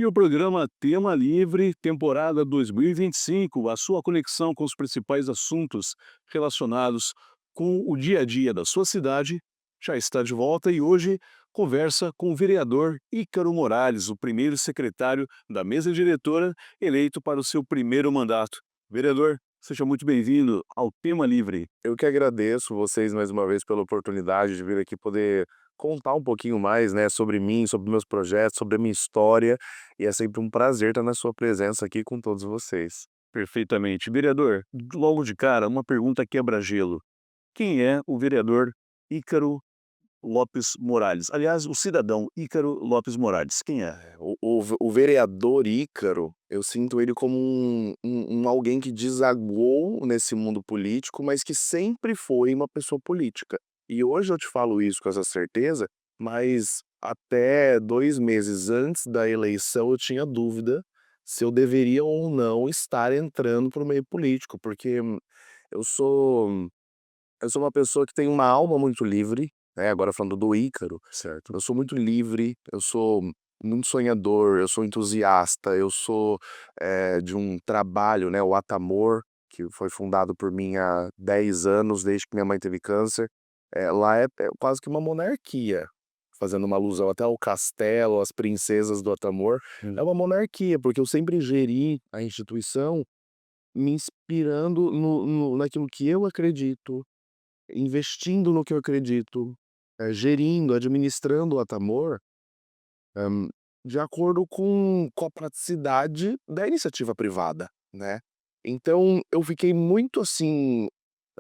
o programa Tema Livre, temporada 2025, a sua conexão com os principais assuntos relacionados com o dia a dia da sua cidade, já está de volta e hoje conversa com o vereador Ícaro Morales, o primeiro secretário da mesa diretora eleito para o seu primeiro mandato. Vereador, seja muito bem-vindo ao Tema Livre. Eu que agradeço vocês mais uma vez pela oportunidade de vir aqui poder contar um pouquinho mais, né, sobre mim, sobre meus projetos, sobre a minha história, e é sempre um prazer estar na sua presença aqui com todos vocês. Perfeitamente. Vereador, logo de cara, uma pergunta quebra-gelo. Quem é o vereador Ícaro Lopes Morales? Aliás, o cidadão Ícaro Lopes Morales, quem é? O vereador Ícaro, eu sinto ele como um alguém que desagou nesse mundo político, mas que sempre foi uma pessoa política. E hoje eu te falo isso com essa certeza, mas até 2 meses antes da eleição eu tinha dúvida se eu deveria ou não estar entrando para o meio político, porque eu sou eu sou uma pessoa que tem uma alma muito livre, né, agora falando do Ícaro, Certo. eu sou muito livre, eu sou muito sonhador, eu sou entusiasta, eu sou, de um trabalho, né, o Atamor, que foi fundado por mim há 10 anos, desde que minha mãe teve câncer. Lá é quase que uma monarquia, fazendo uma alusão até ao castelo, às princesas do Atamor. É Hum. uma monarquia, porque eu sempre geri a instituição me inspirando naquilo que eu acredito, investindo no que eu acredito, gerindo, administrando o Atamor, de acordo com a praticidade da iniciativa privada, né. Então eu fiquei muito, assim,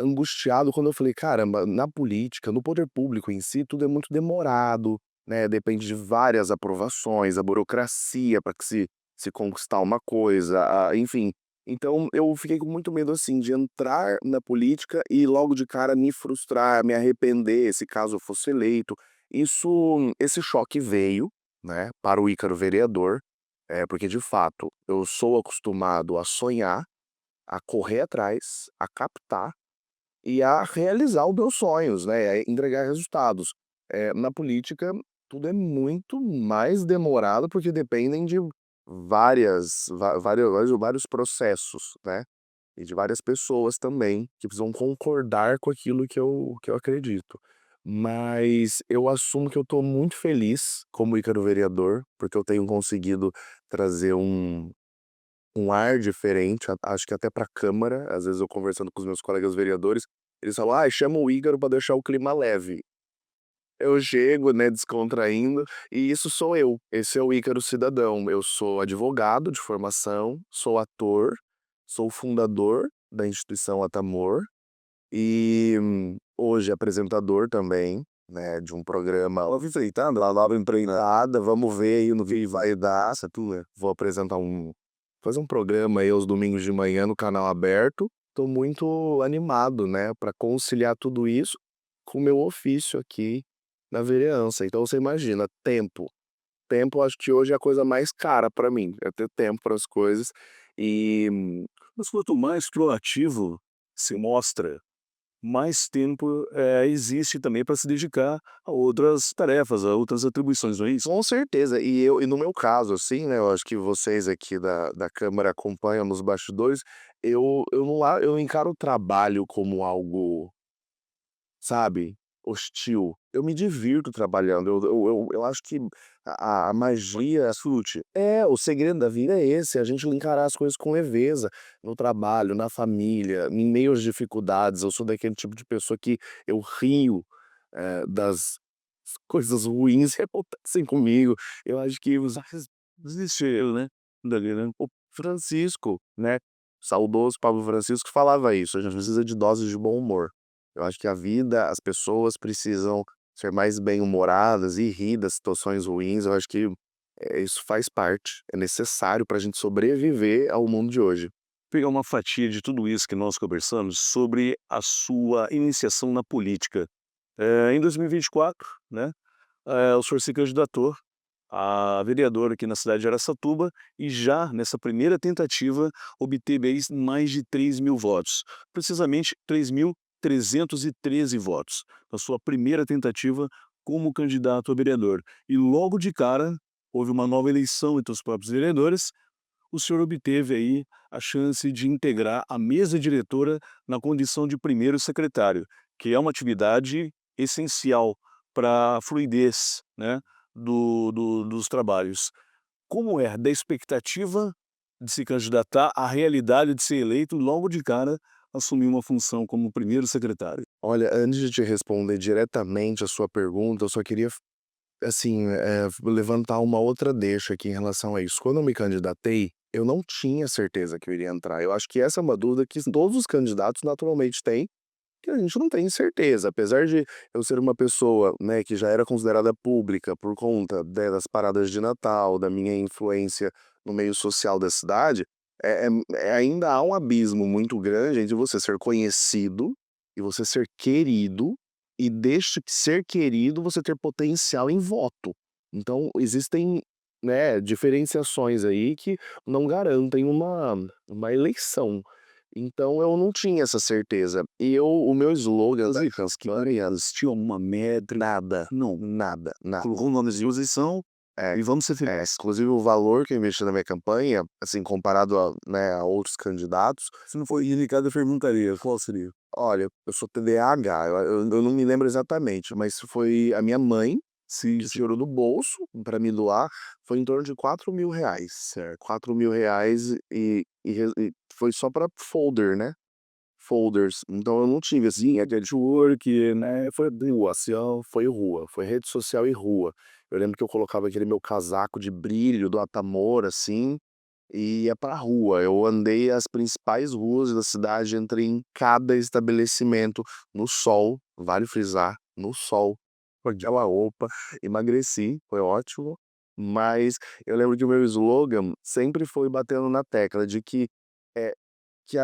angustiado quando eu falei: "Caramba, na política, no poder público em si, tudo é muito demorado, né, depende de várias aprovações, a burocracia para que se conquistar uma coisa, enfim". Então eu fiquei com muito medo, assim, de entrar na política e logo de cara me frustrar, me arrepender, se caso eu fosse eleito. Esse choque veio, né, para o Ícaro vereador, porque de fato eu sou acostumado a sonhar, a correr atrás, a captar e a realizar os meus sonhos, né, a entregar resultados. Na política, tudo é muito mais demorado, porque dependem de vários processos, né, e de várias pessoas também, que precisam concordar com aquilo que eu acredito. Mas eu assumo que eu estou muito feliz como Ícaro vereador, porque eu tenho conseguido trazer um ar diferente, acho que até para a câmara, às vezes eu conversando com os meus colegas vereadores, eles falam: "Ai, chama o Ícaro para deixar o clima leve". Eu chego, né, descontraindo, e isso sou eu, esse é o Ícaro cidadão. Eu sou advogado de formação, sou ator, sou fundador da instituição Atamor e, hoje apresentador também, né, de um programa nova empreitada, uma nova empreitada, vamos ver aí no que vai dar, essa tua. Vou apresentar fazer um programa aí aos domingos de manhã no canal aberto. Tô muito animado, né, para conciliar tudo isso com o meu ofício aqui na vereança. Então você imagina, tempo. Tempo acho que hoje é a coisa mais cara para mim, é ter tempo para as coisas e Mas quanto mais proativo se mostra, mais tempo existe também para se dedicar a outras tarefas, a outras atribuições, não é isso? com certeza, e no meu caso, assim, né, eu acho que vocês aqui da câmara acompanham nos bastidores, eu não encaro o trabalho como algo, sabe, hostil. Eu me divirto trabalhando, eu acho que a magia o segredo da vida é esse, a gente encarar as coisas com leveza, no trabalho, na família, em meio às dificuldades, eu sou daquele tipo de pessoa que eu rio, das coisas ruins que acontecem comigo. Eu acho que os Desistiu, né, dali, né? o Francisco, né, saudoso Pablo Francisco falava isso: "A gente precisa de doses de bom humor". Eu acho que a vida, as pessoas precisam ser mais bem-humoradas e rir das situações ruins, eu acho que, isso faz parte, é necessário para a gente sobreviver ao mundo de hoje. Pegar uma fatia de tudo isso que nós conversamos sobre a sua iniciação na política. Em 2024, né, o senhor se candidatou a vereador aqui na cidade de Araçatuba e já nessa primeira tentativa obteve aí mais de 3.000 votos, precisamente 3.313 votos, na sua primeira tentativa como candidato a vereador. E logo de cara houve uma nova eleição entre os próprios vereadores, o senhor obteve aí a chance de integrar a mesa diretora na condição de primeiro secretário, que é uma atividade essencial para a fluidez, né, dos trabalhos. Como é da expectativa de se candidatar à realidade de ser eleito e logo de cara assumir uma função como primeiro secretário? Olha, antes de te responder diretamente a sua pergunta, eu só queria, assim, levantar uma outra deixa aqui em relação a isso. Quando eu me candidatei, eu não tinha certeza que eu iria entrar. Eu acho que essa é uma dúvida que todos os candidatos naturalmente têm, que a gente não tem certeza. Apesar de eu ser uma pessoa, né, que já era considerada pública por conta, né, das paradas de Natal, da minha influência no meio social da cidade, ainda há um abismo muito grande entre você ser conhecido e você ser querido, e deixa de ser querido você ter potencial em voto. Então existem, né, diferenciações aí que não garantem uma eleição. Então eu não tinha essa certeza. O meu slogan As campanhas tinham uma métrica? nada, Não. nada, nada. Colocou nomes de posição É, e vamos ser felizes. inclusive o valor que eu investi na minha campanha, assim, comparado a, né, a outros candidatos, Se não for indicado, eu perguntaria qual seria. olha, eu sou TDAH, eu não me lembro exatamente, mas foi a minha mãe Sim, que sim. tirou do bolso para me doar, foi em torno de R$ 4.000, certo? R$ 4.000 e foi só para folder, né? Folders. Então eu não tive, assim, network, né, foi rua, assim, ó, foi rua, foi rede social e rua. Eu lembro que eu colocava aquele meu casaco de brilho do Atamor, assim, e ia pra rua. Eu andei as principais ruas da cidade, entrei em cada estabelecimento, no sol, vale frisar, no sol, com aquela roupa, emagreci, foi ótimo, mas eu lembro que o meu slogan sempre foi batendo na tecla de eh que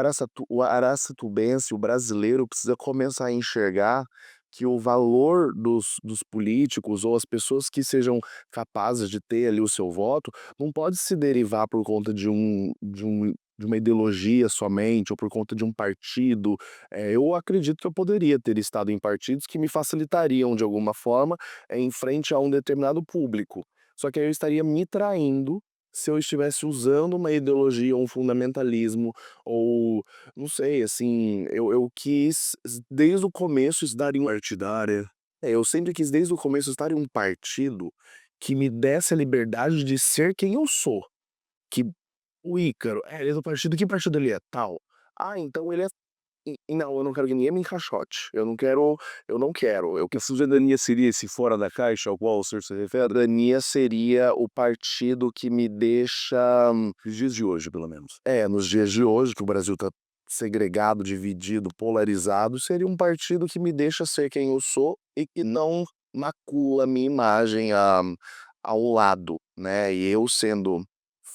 o araçatubense, o brasileiro, precisa começar a enxergar que o valor dos políticos ou as pessoas que sejam capazes de ter ali o seu voto, não pode se derivar por conta de uma ideologia somente ou por conta de um partido. Eu acredito que eu poderia ter estado em partidos que me facilitariam de alguma forma, em frente a um determinado público. Só que aí eu estaria me traindo se eu estivesse usando uma ideologia ou um fundamentalismo ou, não sei, assim, eu quis desde o começo estar em Partidária. eu sempre quis desde o começo estar em um partido que me desse a liberdade de ser quem eu sou, que o Ícaro, ele é do partido, que partido ele é? Tal. Ah, então ele é não, eu não quero que ninguém me encaixote, eu não quero, A cidadania seria esse fora da caixa ao qual o senhor se refere? cidadania seria o partido que me deixa Nos dias de hoje, pelo menos. nos dias de hoje, que o Brasil está segregado, dividido, polarizado, seria um partido que me deixa ser quem eu sou e que não macula a minha imagem ao lado, né. E eu sendo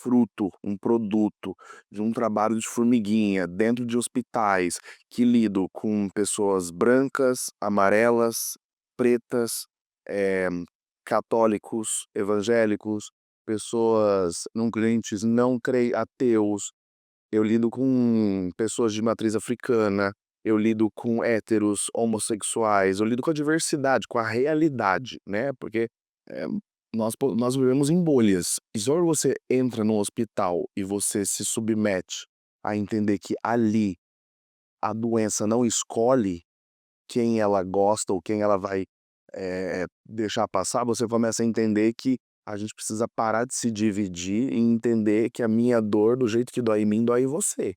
fruto, um produto de um trabalho de formiguinha dentro de hospitais, que lido com pessoas brancas, amarelas, pretas, eh, católicos, evangélicos, pessoas não crentes, não ateus, eu lido com pessoas de matriz africana, eu lido com héteros, homossexuais, eu lido com a diversidade, com a realidade, né, porque, eh, nós vivemos em bolhas. E se você entra num hospital e você se submete a entender que ali a doença não escolhe quem ela gosta ou quem ela vai, deixar passar, você começa a entender que a gente precisa parar de se dividir e entender que a minha dor, do jeito que dói em mim, dói em você.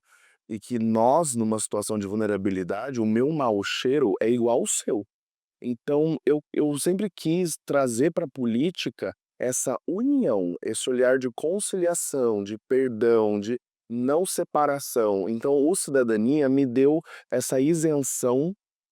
E que nós, numa situação de vulnerabilidade, o meu mau cheiro é igual ao seu. Então eu sempre quis trazer para a política essa união, esse olhar de conciliação, de perdão, de não separação. Então o Cidadania me deu essa isenção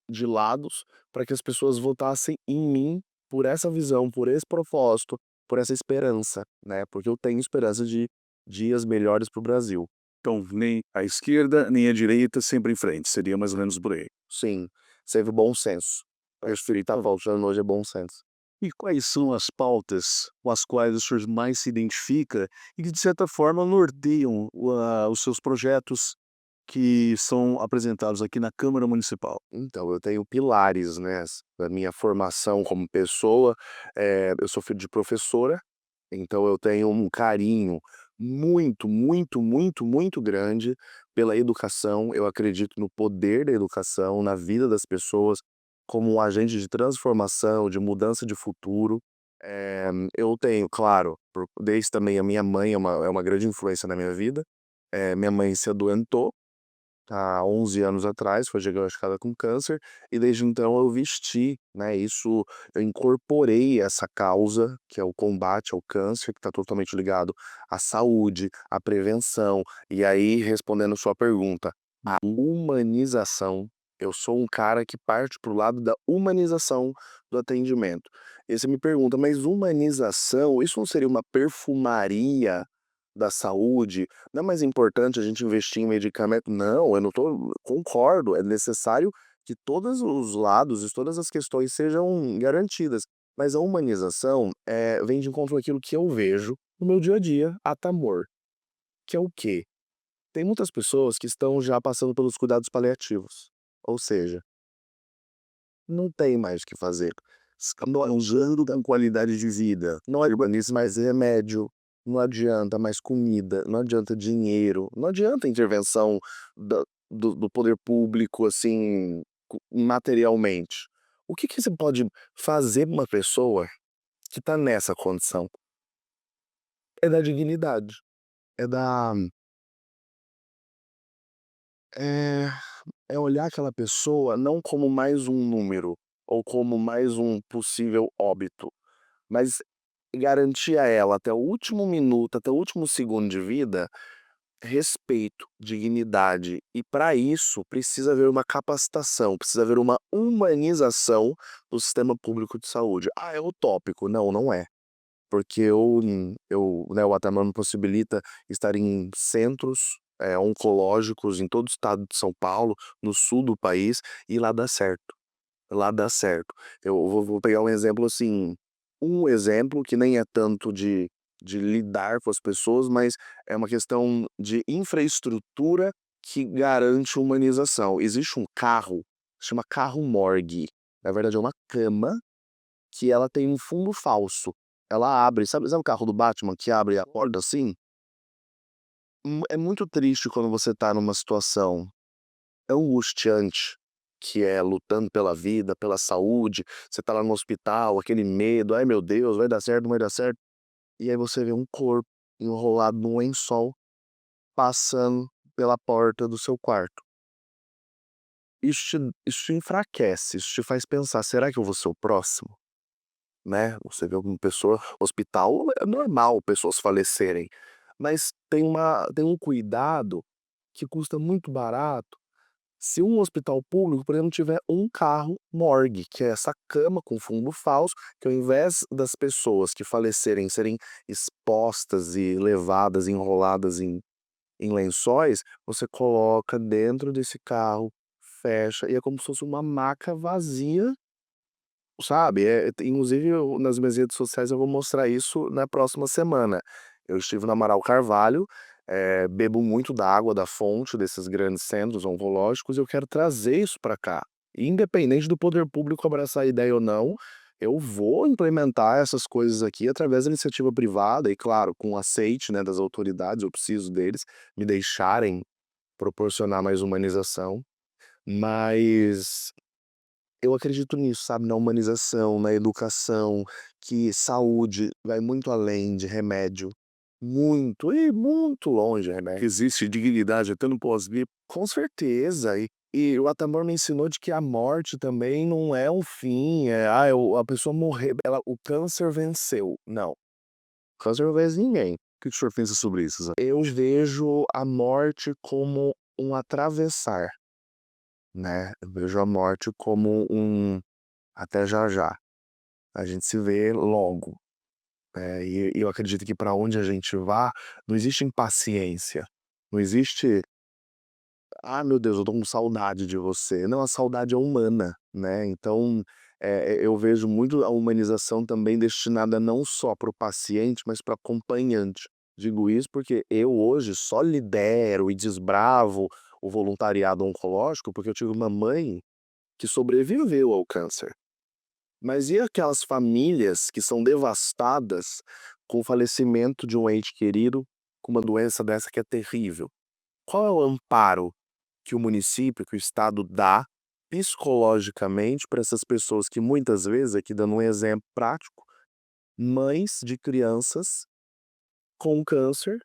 de lados para que as pessoas votassem em mim por essa visão, por esse propósito, por essa esperança, né, porque eu tenho esperança de dias melhores para o Brasil. Então, nem a esquerda, nem a direita, sempre em frente, seria mais ou menos por aí. Sim, sempre bom senso. Acho que o que tá faltando hoje é bom senso. E quais são as pautas com as quais o senhor mais se identifica e que, de certa forma, norteiam os seus projetos que são apresentados aqui na Câmara Municipal? Então, eu tenho pilares, né, da minha formação como pessoa. Eu sou filho de professora, Então eu tenho um carinho muito, muito, muito, muito grande pela educação. Eu acredito no poder da educação na vida das pessoas como um agente de transformação, de mudança de futuro. Eu tenho, claro, desde também a minha mãe é uma grande influência na minha vida. Minha mãe se adoentou há 11 anos atrás, foi diagnosticada com câncer, e desde então eu vesti, né, isso eu incorporei essa causa, que é o combate ao câncer, que está totalmente ligado à saúde, à prevenção. E aí, respondendo sua pergunta, a humanização, eu sou um cara que parte para o lado da humanização do atendimento. E aí você me pergunta: "Mas humanização, isso não seria uma perfumaria da saúde? Não é mais importante a gente investir em medicamento?" Não, eu não tô concordo, é necessário que todos os lados e todas as questões sejam garantidas, mas a humanização, vem de encontro àquilo que eu vejo no meu dia a dia, a Tamor, que é o quê? Tem muitas pessoas que estão já passando pelos cuidados paliativos, ou seja, não tem mais o que fazer. Estão usando da qualidade de vida. Não adianta mais remédio, não adianta mais comida, não adianta dinheiro, não adianta intervenção do poder público, assim, materialmente. O que que você pode fazer pra uma pessoa que está nessa condição? É dar dignidade, é dar, eh, é olhar aquela pessoa não como mais um número, ou como mais um possível óbito, mas garantir a ela até o último minuto, até o último segundo de vida, respeito, dignidade. E para isso precisa haver uma capacitação, precisa haver uma humanização do sistema público de saúde. Ah, é utópico. Não, não é. Porque né, o Atamar me possibilita estar em centros, oncológicos em todo o estado de São Paulo, no sul do país, e lá dá certo. Lá dá certo. Eu vou pegar um exemplo, assim, um exemplo que nem é tanto de lidar com as pessoas, mas é uma questão de infraestrutura que garante humanização. Existe um carro, chama carro morgue. Na verdade é uma cama que ela tem um fundo falso. Ela abre, sabe o carro do Batman que abre a porta assim? É muito triste quando você tá numa situação angustiante, que é lutando pela vida, pela saúde, você tá lá no hospital, aquele medo: "Ai meu Deus, vai dar certo, não vai dar certo", e aí você vê um corpo enrolado num lençol, passando pela porta do seu quarto. Isso te enfraquece, isso te faz pensar: "Será que eu vou ser o próximo?", né. Você vê alguma pessoa hospital é normal pessoas falecerem, mas tem um cuidado que custa muito barato. Se um hospital público, por exemplo, tiver um carro morgue, que é essa cama com fundo falso, que ao invés das pessoas que falecerem serem expostas e levadas, enroladas em lençóis, você coloca dentro desse carro, fecha, e é como se fosse uma maca vazia, sabe? Inclusive, nas minhas redes sociais eu vou mostrar isso na próxima semana. Eu estive no Amaral Carvalho, bebo muito da água da fonte desses grandes centros oncológicos e eu quero trazer isso para cá. Independente do poder público abraçar a ideia ou não, eu vou implementar essas coisas aqui através da iniciativa privada e, claro, com o aceite, né, das autoridades, eu preciso deles me deixarem proporcionar mais humanização, mas eu acredito nisso, sabe, na humanização, na educação, que saúde vai muito além de remédio. Muito, e muito longe de remédio. Existe dignidade até no pós-vida. Com certeza. E o Atamor me ensinou de que a morte também não é um fim, a pessoa morrer, o câncer venceu. Não, o câncer não vence ninguém. O que o senhor pensa sobre isso, Zé? Eu vejo a morte como um atravessar, né? Eu vejo a morte como um até já já. A gente se vê logo. E eu acredito que para onde a gente vá, não existe impaciência, não existe: "Ah, meu Deus, eu tô com saudade de você". Não, a saudade é humana, né, então, eu vejo muito a humanização também destinada não só para o paciente, mas para o acompanhante. Digo isso porque eu hoje só lidero e desbravo o voluntariado oncológico, porque eu tive uma mãe que sobreviveu ao câncer. Mas e aquelas famílias que são devastadas com o falecimento de um ente querido, com uma doença dessa que é terrível. Qual é o amparo que o município, que o estado dá psicologicamente para essas pessoas que muitas vezes, aqui dando um exemplo prático, mães de crianças com câncer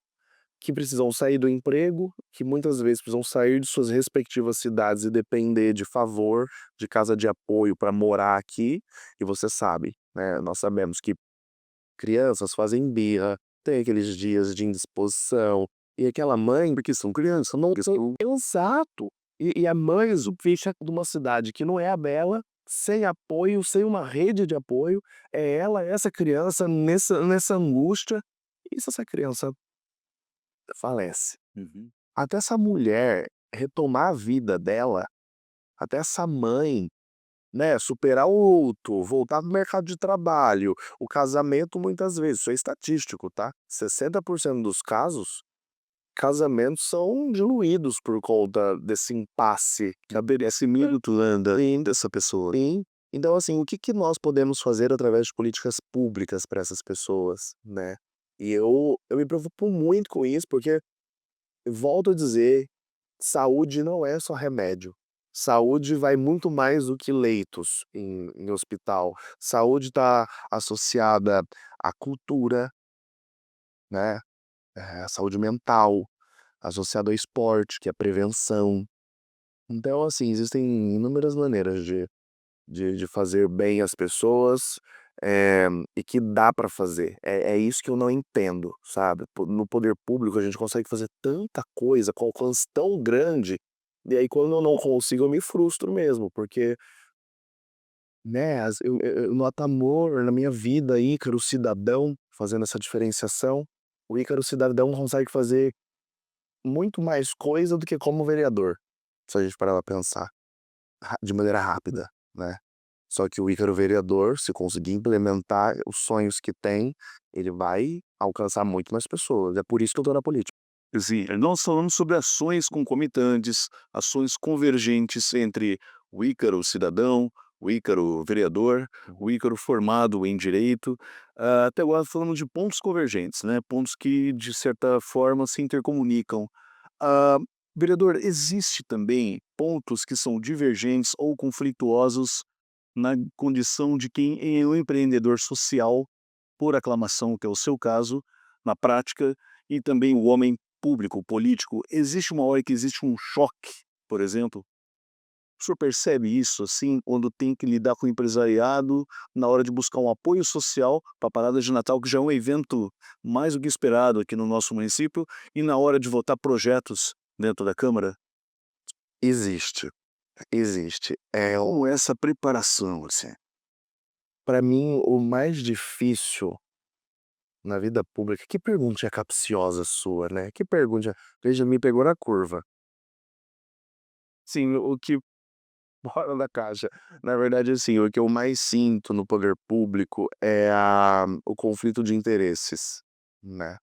que precisam sair do emprego, que muitas vezes precisam sair de suas respectivas cidades e depender de favor, de casa de apoio para morar aqui, e você sabe, né, nós sabemos que crianças fazem birra, tem aqueles dias de indisposição, e aquela mãe, porque são crianças, não são exato. E a mãe fica numa cidade que não é a dela, sem apoio, sem uma rede de apoio, é ela, essa criança, nessa angústia, e se essa criança falece? Uhum. Até essa mulher retomar a vida dela, até essa mãe, né, superar o luto, voltar para o mercado de trabalho, o casamento muitas vezes, isso é estatístico, tá? 60% dos casos, casamentos são diluídos por conta desse impasse, que Estabelecimento anda. sim, dessa pessoa. Sim. Então, assim, o que que nós podemos fazer através de políticas públicas para essas pessoas, né? E eu me preocupo muito com isso, porque, volto a dizer, saúde não é só remédio. Saúde vai muito mais do que leitos em hospital. Saúde está associada à cultura, né, à saúde mental, associado ao esporte, que é prevenção. Então, assim, existem inúmeras maneiras de fazer bem às pessoas, e que dá para fazer. É isso que eu não entendo, sabe. No poder público a gente consegue fazer tanta coisa com alcance tão grande, e aí quando eu não consigo eu me frustro mesmo, porque, né, eu noto amor na minha vida, Ícaro cidadão, fazendo essa diferenciação. O Ícaro cidadão consegue fazer muito mais coisa do que como vereador, se a gente parar pra pensar, de maneira rápida, né. Só que o Ícaro vereador, se conseguir implementar os sonhos que tem, ele vai alcançar muito mais pessoas, é por isso que eu tô na política. Sim, nós falamos sobre ações concomitantes, ações convergentes entre o Ícaro cidadão, o Ícaro vereador, o Ícaro formado em direito. Até agora falamos de pontos convergentes, né? Pontos que, de certa forma, se intercomunicam. Ah, Vereador, existe também pontos que são divergentes ou conflituosos na condição de quem é um empreendedor social por aclamação, que é o seu caso, na prática, e também o homem público, político. Existe uma hora que existe um choque, por exemplo. O senhor percebe isso, assim, quando tem que lidar com o empresariado, na hora de buscar um apoio social para a parada de Natal, que já é um evento mais do que esperado aqui no nosso município, e na hora de votar projetos dentro da Câmara? Existe, existe. Como é essa preparação, assim? Pra mim o mais difícil na vida pública, que pergunta capciosa sua, né, que pergunta, veja, me pegou na curva. Sim, o que fora da caixa. Na verdade, assim, o que eu mais sinto no poder público é o conflito de interesses, né.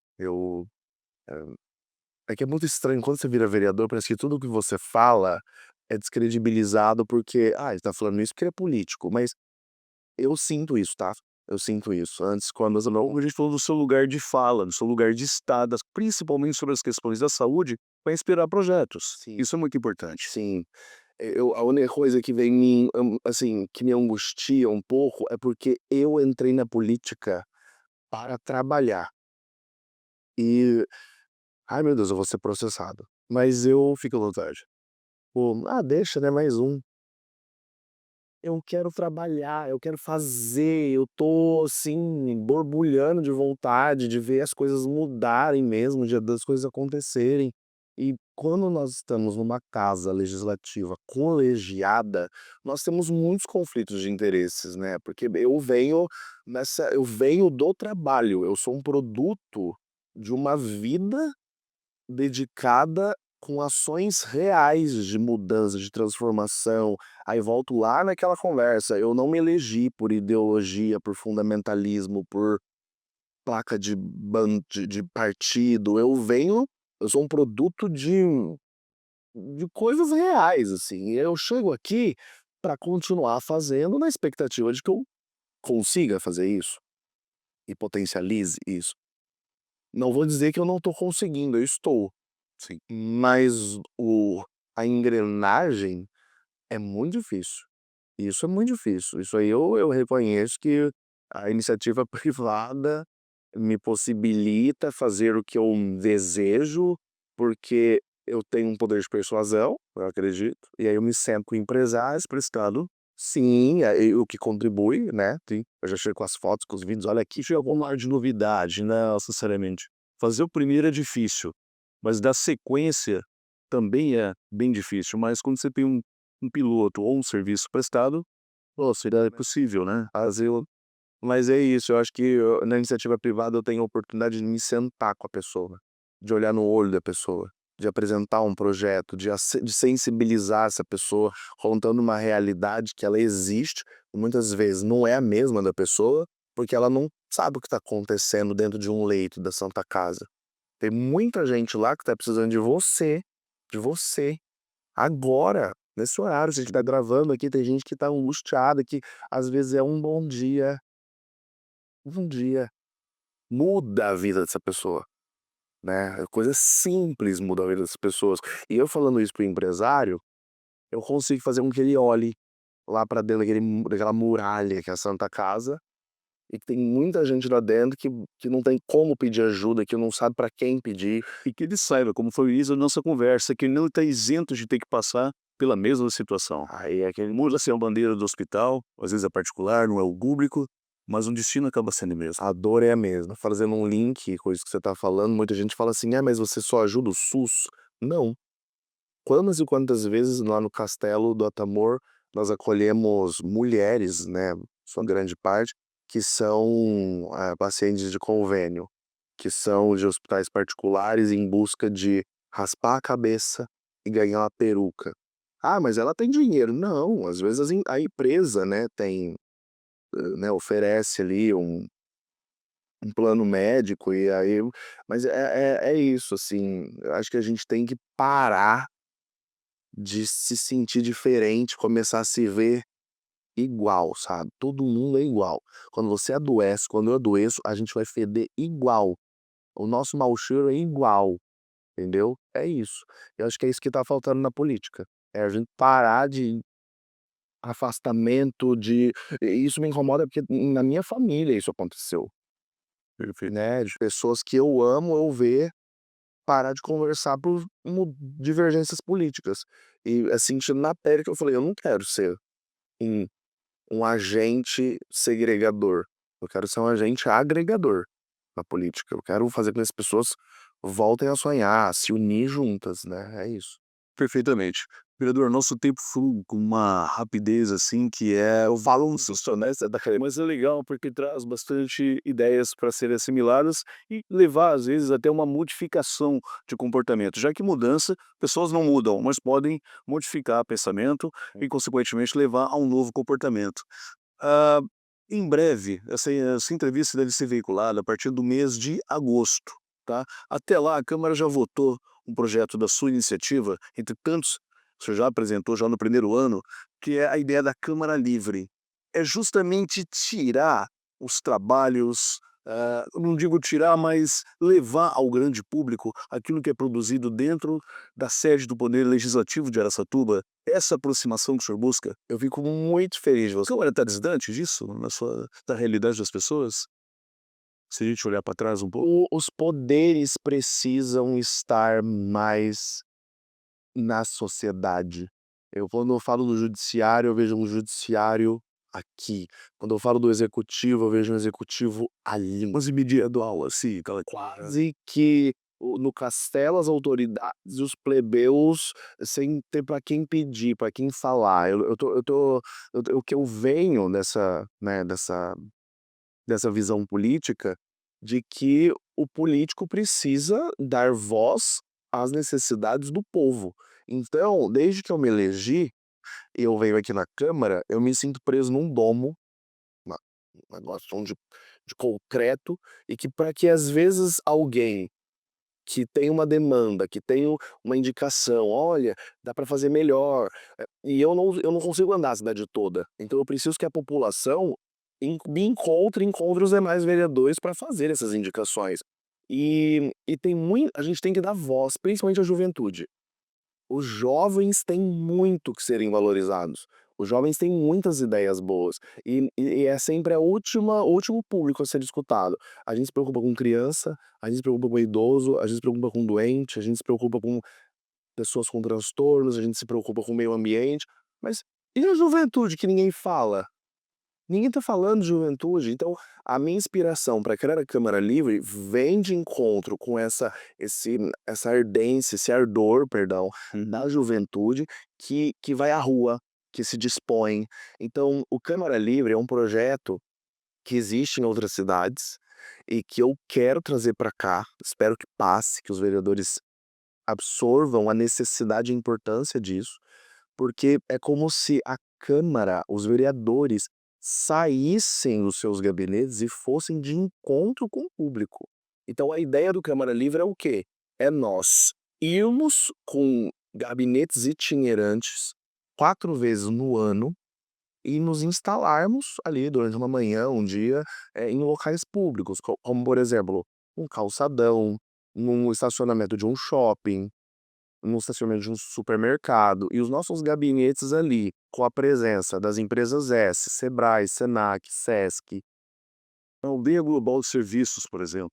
É que é muito estranho, quando você vira vereador, parece que tudo que você fala é descredibilizado, porque, ele tá falando isso porque ele é político, mas eu sinto isso, tá, eu sinto isso. Antes, quando eu não A gente falou do seu lugar de fala, do seu lugar de estar, principalmente sobre as questões da saúde, para inspirar projetos. sim, Isso é muito importante. sim. A única coisa que vem me assim, que me angustia um pouco, é porque eu entrei na política para trabalhar. E, ai meu Deus, eu vou ser processado. Mas eu fico à vontade. Pô, deixa, né, mais um. Eu quero trabalhar, eu quero fazer, eu tô, assim, borbulhando de vontade de ver as coisas mudarem mesmo, de das coisas acontecerem. E quando nós estamos numa casa legislativa colegiada, nós temos muitos conflitos de interesses, né, porque eu venho do trabalho, eu sou um produto de uma vida dedicada com ações reais de mudança, de transformação. Aí volto lá naquela conversa, eu não me elegi por ideologia, por fundamentalismo, por placa de partido, eu sou um produto de coisas reais, assim. Eu chego aqui para continuar fazendo na expectativa de que eu consiga fazer isso e potencialize isso. Não vou dizer que eu não estou conseguindo, eu estou, Sim. mas a engrenagem é muito difícil. Isso é muito difícil. Isso aí eu reconheço que a iniciativa privada me possibilita fazer o que eu desejo, porque eu tenho um poder de persuasão, eu acredito, e aí eu me sento com empresários prestando sim, o que contribui, né, sim. Eu já chego com as fotos, com os vídeos: "Olha aqui, chegou um ar de novidade", não, sinceramente. Fazer o primeiro é difícil, mas dar sequência também é bem difícil, mas quando você tem um piloto ou um serviço prestado, pô, seria possível, né, fazer mas é isso, eu acho que na iniciativa privada eu tenho a oportunidade de me sentar com a pessoa, de olhar no olho da pessoa, de apresentar um projeto, de sensibilizar essa pessoa, contando uma realidade que ela existe, muitas vezes não é a mesma da pessoa, porque ela não sabe o que está acontecendo dentro de um leito da Santa Casa. Tem muita gente lá que está precisando de você, agora, nesse horário, a gente está gravando aqui, tem gente que está angustiada, que às vezes é um dia muda a vida dessa pessoa, né, coisa simples muda a vida das pessoas. E eu falando isso para o empresário, eu consigo fazer com que ele olhe lá para dentro daquela muralha que é a Santa Casa, e que tem muita gente lá dentro que não tem como pedir ajuda, que não sabe para quem pedir. E que ele saiba, como foi isso a nossa conversa, que ele não está isento de ter que passar pela mesma situação. Aí é aquele Muda-se a bandeira do hospital, às vezes é particular, não é o público, mas o destino acaba sendo o mesmo. a dor é a mesma. Fazendo um link com isso que você tá falando, muita gente fala assim: "Ah, mas você só ajuda o SUS". Não. Quantas e quantas vezes lá no Castelo do Atamor nós acolhemos mulheres, né, sua grande parte, que são, pacientes de convênio, que são de hospitais particulares em busca de raspar a cabeça e ganhar uma peruca. "Ah, mas ela tem dinheiro". Não, às vezes a empresa, né, tem, né, oferece ali um plano médico e aí mas é isso, assim, eu acho que a gente tem que parar de se sentir diferente, começar a se ver igual, sabe, todo mundo é igual. Quando você adoece, quando eu adoeço, a gente vai feder igual, o nosso mau cheiro é igual, entendeu? É isso. Eu acho que é isso que tá faltando na política, é a gente parar de afastamento, e isso me incomoda porque na minha família isso aconteceu, Perfeito. né, de pessoas que eu amo, eu ver parar de conversar por divergências políticas. E, assim, sentindo na pele que eu falei: "Eu não quero ser um agente segregador, eu quero ser um agente agregador na política, eu quero fazer com que as pessoas voltem a sonhar, a se unir juntas", né, é isso. Perfeitamente. Vereador, nosso tempo flui com uma rapidez, assim, que é o balanço só, né, mas é legal porque traz bastante ideias para serem assimiladas e levar, às vezes, até uma modificação de comportamento, já que mudança, pessoas não mudam, mas podem modificar pensamento e, consequentemente, levar a um novo comportamento. Ah, em breve, essa entrevista deve ser veiculada a partir do mês de agosto, tá? Até lá, a Câmara já votou um projeto da sua iniciativa, entre tantos, você já apresentou já no primeiro ano, que é a ideia da Câmara Livre. É justamente tirar os trabalhos, eu não digo tirar, mas levar ao grande público aquilo que é produzido dentro da sede do Poder Legislativo de Araçatuba. Essa aproximação que o senhor busca? Eu fico muito feliz de A você. Câmara está distante disso, da realidade das pessoas? Se a gente olhar para trás um pouco? Os poderes precisam estar mais na sociedade. Quando eu falo do judiciário, eu vejo um judiciário aqui. Quando eu falo do executivo, eu vejo um executivo ali. Mas individual, assim, aquela Quase que no castelo as autoridades e os plebeus sem ter para quem pedir, para quem falar. O que eu venho dessa, né, dessa visão política, de que o político precisa dar voz às necessidades do povo. Então, desde que eu me elegi, e eu venho aqui na Câmara, eu me sinto preso num domo, uma um negócio de concreto, e que para que às vezes alguém que tem uma demanda, que tem uma indicação, olha, dá para fazer melhor, e eu não consigo andar a cidade toda, então eu preciso que a população me encontre os demais vereadores para fazer essas indicações. E tem muito, a gente tem que dar voz, principalmente à juventude. Os jovens têm muito que serem valorizados. Os jovens têm muitas ideias boas e é sempre o último público a ser escutado. A gente se preocupa com criança, a gente se preocupa com idoso, a gente se preocupa com doente, a gente se preocupa com pessoas com transtornos, a gente se preocupa com o meio ambiente, mas e a juventude que ninguém fala? Ninguém tá falando de juventude, então a minha inspiração para criar a Câmara Livre vem de encontro com essa ardência, esse ardor, perdão, da juventude que vai à rua, que se dispõe. Então o Câmara Livre é um projeto que existe em outras cidades e que eu quero trazer para cá, espero que passe, que os vereadores absorvam a necessidade e a importância disso, porque é como se a Câmara, os vereadores, saíssem dos seus gabinetes e fossem de encontro com o público. Então a ideia do Câmara Livre é o quê? É nós irmos com gabinetes itinerantes 4 vezes no ano e nos instalarmos ali durante uma manhã, um dia, em locais públicos, como por exemplo, um calçadão, num estacionamento de um shopping, no estacionamento de um supermercado, e os nossos gabinetes ali, com a presença das empresas S, Sebrae, Senac, Sesc, A aldeia global de serviços, por exemplo.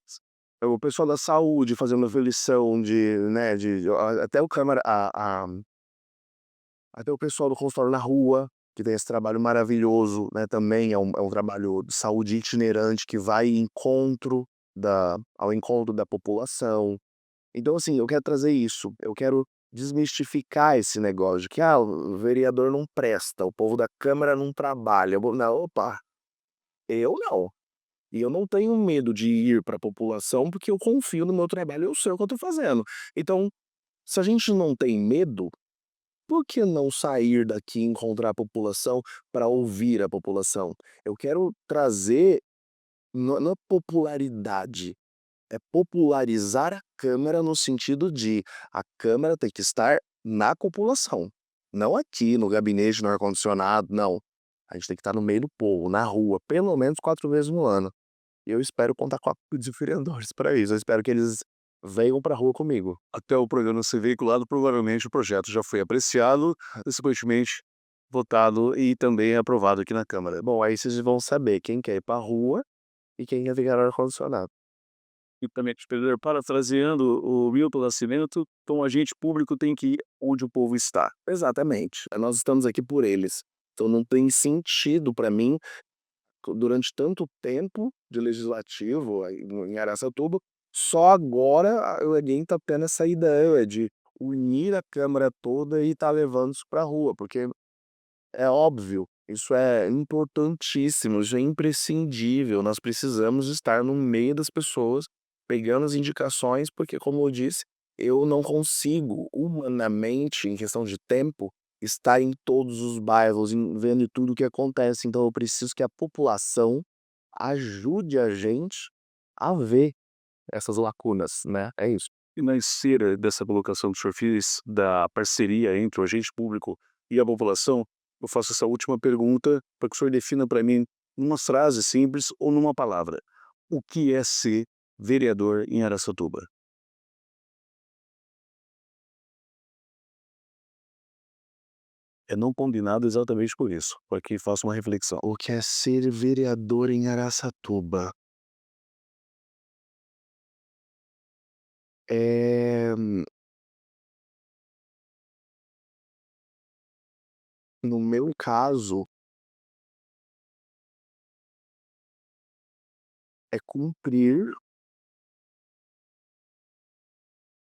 o pessoal da saúde fazendo avaliação de, né, até o câmara até o pessoal do consultório na rua, que tem esse trabalho maravilhoso, né, também é um trabalho de saúde itinerante que vai ao encontro da população. Então, assim, eu quero trazer isso, eu quero desmistificar esse negócio de que: "Ah, o vereador não presta, o povo da câmara não trabalha", eu vou não, opa, eu não. E eu não tenho medo de ir para a população, porque eu confio no meu trabalho, eu sei o que eu estou fazendo. Então, se a gente não tem medo, por que não sair daqui e encontrar a população para ouvir a população? Eu quero trazer, não é popularidade, é popularizar a Câmara no sentido de a Câmara tem que estar na população, não aqui no gabinete, no ar-condicionado, não. A gente tem que estar no meio do povo, na rua, pelo menos 4 vezes no ano. E eu espero contar com a apoio dos vereadores para isso, eu espero que eles venham para a rua comigo. Até o programa ser veiculado, provavelmente o projeto já foi apreciado, consequentemente votado e também aprovado aqui na Câmara. Bom, aí vocês vão saber quem quer ir para a rua e quem quer ficar no ar-condicionado. E também, parafraseando o Milton Nascimento, então o agente público tem que ir onde o povo está. Exatamente, nós estamos aqui por eles. Então não tem sentido para mim, durante tanto tempo de legislativo aí em Araçatuba, só agora alguém tá tendo essa ideia de unir a Câmara toda e tá levando isso pra rua, porque é óbvio, isso é importantíssimo, isso é imprescindível, nós precisamos estar no meio das pessoas, pegando as indicações, porque como eu disse, eu não consigo humanamente, em questão de tempo, estar em todos os bairros, vendo tudo o que acontece, então eu preciso que a população ajude a gente a ver essas lacunas, né, é isso. E na esteira dessa colocação que o senhor fez, da parceria entre o agente público e a população, eu faço essa última pergunta para que o senhor defina para mim, numa frase simples ou numa palavra, o que é ser vereador em Araçatuba? É não combinado exatamente por isso, para que faça uma reflexão. O que é ser vereador em Araçatuba? Eh, no meu caso, é cumprir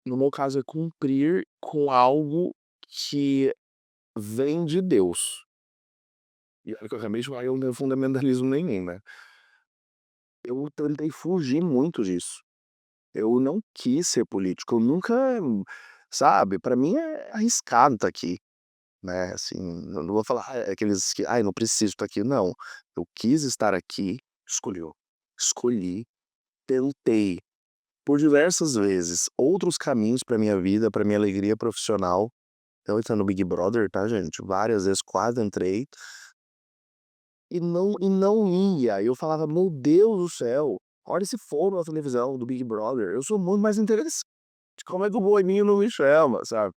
no meu caso é cumprir com algo que vem de Deus. E olha que eu acabei de falar que eu não tenho fundamentalismo nenhum, né. Eu tentei fugir muito disso. Eu não quis ser político, eu nunca, sabe, pra mim é arriscado estar aqui, né, assim, eu não vou falar, aqueles que: "Ai, não preciso estar aqui", não. Eu quis estar aqui, Escolheu. escolhi, tentei por diversas vezes outros caminhos pra minha vida, pra minha alegria profissional. Eu entrei no Big Brother, tá, gente, várias vezes, quase entrei, e não ia. Eu falava: "Meu Deus do céu". Olha esse foro na televisão do Big Brother, eu sou muito mais interessante, como é que o Boninho não me chama, sabe.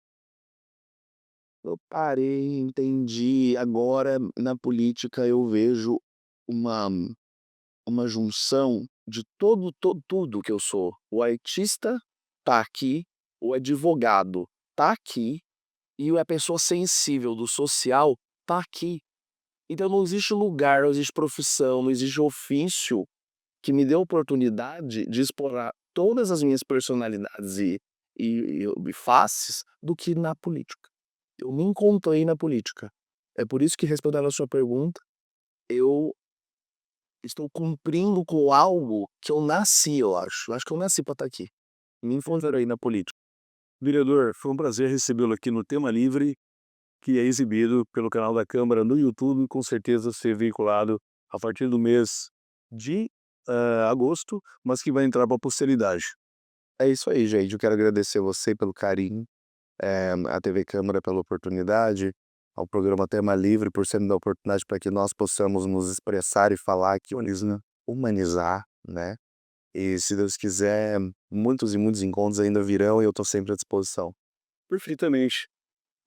Eu parei, entendi, agora na política eu vejo uma uma junção de tudo que eu sou. O artista tá aqui, o advogado tá aqui, e a pessoa sensível do social tá aqui. Então não existe lugar, não existe profissão, não existe ofício que me dê a oportunidade de explorar todas as minhas personalidades e faces do que na política. Eu me encontrei na política. É por isso que, respondendo a sua pergunta, eu estou cumprindo com algo que eu nasci, eu acho. Eu acho que eu nasci para estar aqui. Me encontrei na política. Vereador, foi um prazer recebê-lo aqui no Tema Livre, que é exibido pelo canal da Câmara no YouTube, com certeza ser veiculado a partir do mês de agosto, mas que vai entrar para a posteridade. É isso aí, gente. Eu quero agradecer você pelo carinho, à TV Câmara pela oportunidade, ao programa Tema Livre por sempre dar oportunidade para que nós possamos nos expressar e falar aqui, humanizar, né. E se Deus quiser, muitos e muitos encontros ainda virão e eu estou sempre à disposição. Perfeitamente.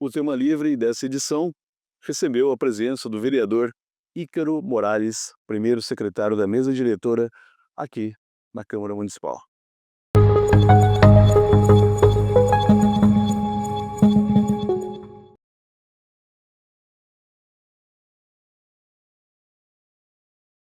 O Tema Livre dessa edição recebeu a presença do vereador Ícaro Morales, primeiro secretário da mesa diretora aqui na Câmara Municipal.